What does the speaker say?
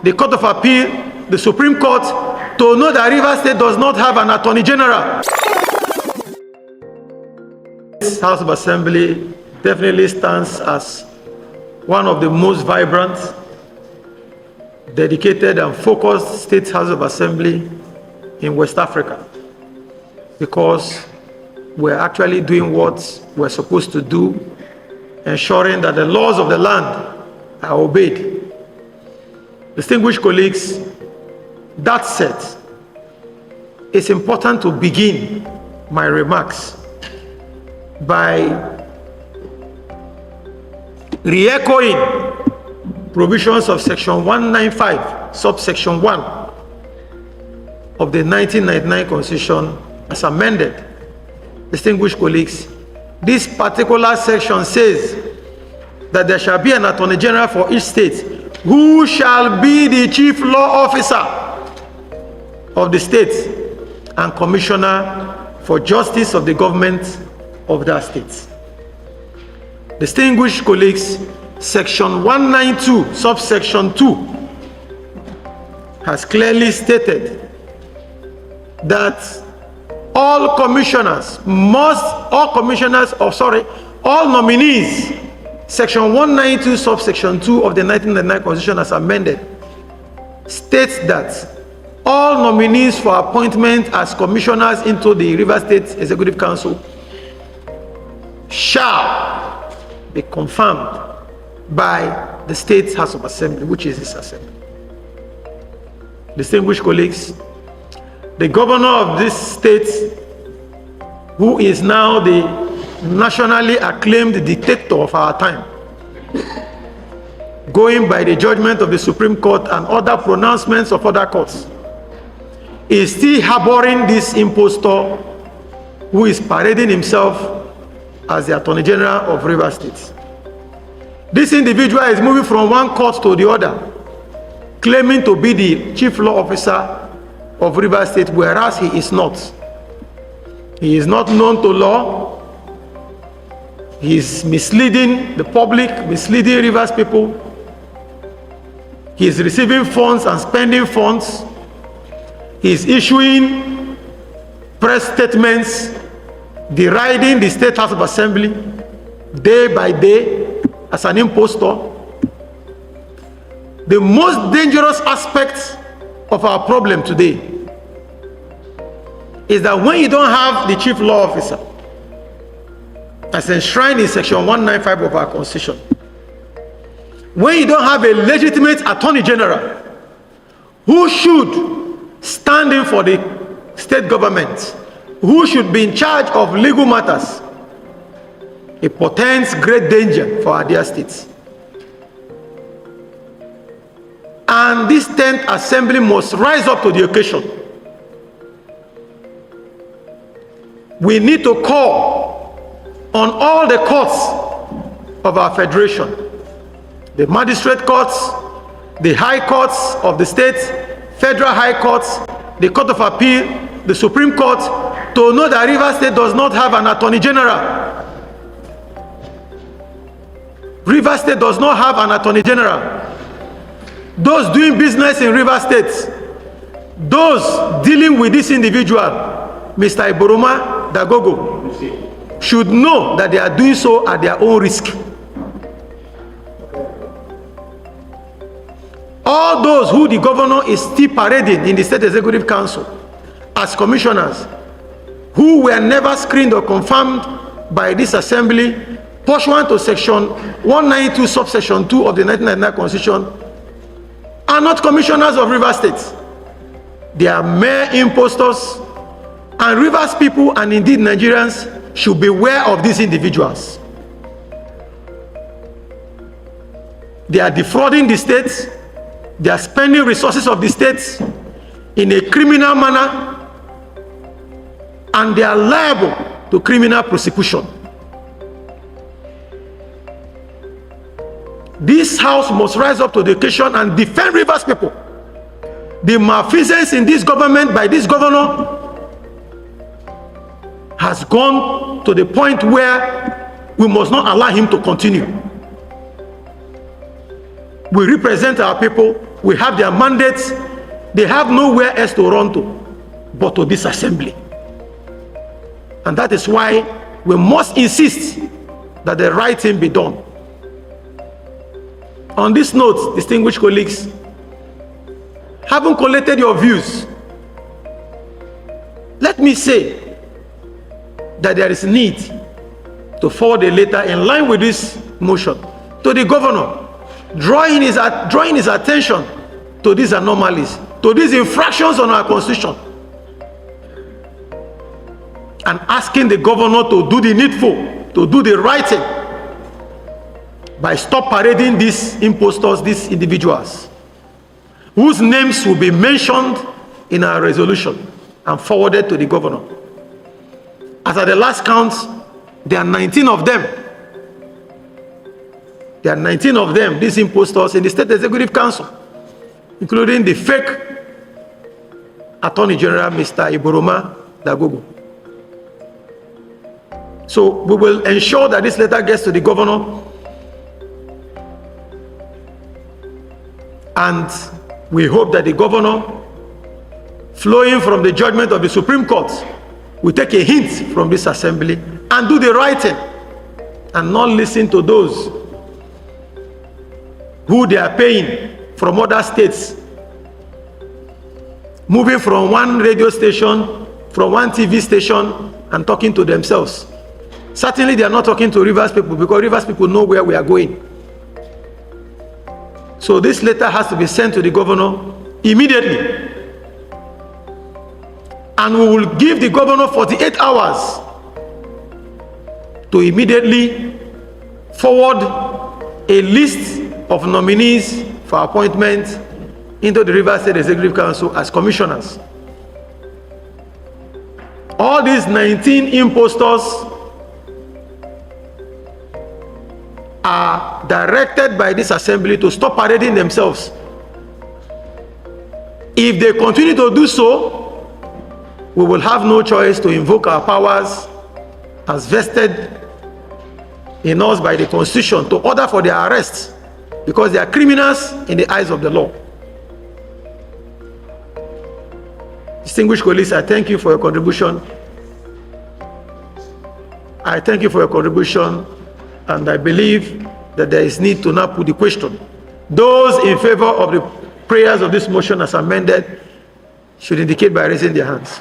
the Court of Appeal, the Supreme Court, to know that Rivers State does not have an Attorney General. This House of Assembly definitely stands as one of the most vibrant, dedicated and focused state House of Assembly in West Africa, because we're actually doing what we're supposed to do, ensuring that the laws of the land are obeyed. Distinguished colleagues, that said, it's important to begin my remarks by re-echoing provisions of Section 195, subsection 1 of the 1999 Constitution as amended. Distinguished colleagues, this particular section says that there shall be an Attorney General for each state who shall be the Chief Law Officer of the state and Commissioner for Justice of the government of that state. Distinguished colleagues, Section 192, subsection 2 has clearly stated that all nominees, Section 192, subsection 2 of the 1999 Constitution as amended, states that all nominees for appointment as commissioners into the Rivers State Executive Council shall be confirmed by the State House of Assembly, which is this assembly. Distinguished colleagues, the governor of this state, who is now the nationally acclaimed dictator of our time, going by the judgment of the Supreme Court and other pronouncements of other courts, is still harboring this impostor who is parading himself as the Attorney General of Rivers State. This individual is moving from one court to the other, claiming to be the Chief Law Officer of Rivers State, whereas he is not. He is not known to law. He is misleading the public, misleading Rivers people. He is receiving funds and spending funds. He is issuing press statements deriding the State House of Assembly day by day as an impostor. The most dangerous aspect of our problem today is that when you don't have the Chief Law Officer as enshrined in Section 195 of our Constitution, when you don't have a legitimate Attorney General who should stand in for the state government, who should be in charge of legal matters, it portends great danger for our dear states. And this 10th Assembly must rise up to the occasion. We need to call on all the courts of our federation, the magistrate courts, the high courts of the states, federal high courts, the Court of Appeal, the Supreme Court, to know that Rivers State does not have an Attorney General. Rivers State does not have an Attorney General. Those doing business in Rivers State, those dealing with this individual, Mr. Iboroma Dagogo, should know that they are doing so at their own risk. All those who the governor is still parading in the State Executive Council as commissioners, who were never screened or confirmed by this assembly pursuant to Section 192, subsection 2 of the 1999 Constitution, are not commissioners of Rivers State. They are mere impostors, and Rivers people and indeed Nigerians should beware of these individuals. They are defrauding the states. They are spending resources of the states in a criminal manner, and they are liable to criminal prosecution. This House must rise up to the occasion and defend Rivers people. The malfeasance in this government by this governor has gone to the point where we must not allow him to continue. We represent our people. We have their mandates. They have nowhere else to run to but to this assembly. And that is why we must insist that the right thing be done. On this note, distinguished colleagues, having collected your views, let me say that there is need to forward a letter in line with this motion to the governor, drawing his attention to these anomalies, to these infractions on our constitution, and asking the governor to do the needful, to do the right thing by stop parading these impostors, these individuals whose names will be mentioned in our resolution and forwarded to the governor. As at the last count, there are 19 of them. There are 19 of them, these impostors, in the State Executive Council, including the fake Attorney General, Mr. Iboroma Dagogo. So we will ensure that this letter gets to the governor, and we hope that the governor, flowing from the judgment of the Supreme Court, will take a hint from this assembly and do the right thing and not listen to those who they are paying from other states, moving from one radio station, from one TV station, and talking to themselves. Certainly they are not talking to Rivers people, because Rivers people know where we are going. So this letter has to be sent to the governor immediately. And we will give the governor 48 hours to immediately forward a list of nominees for appointment into the Rivers State Executive Council as commissioners. All these 19 impostors are directed by this assembly to stop parading themselves. If they continue to do so, we will have no choice to invoke our powers as vested in us by the Constitution to order for their arrest, because they are criminals in the eyes of the law. Distinguished colleagues, I thank you for your contribution. I thank you for your contribution, and I believe that there is need to now put the question. Those in favor of the prayers of this motion as amended should indicate by raising their hands.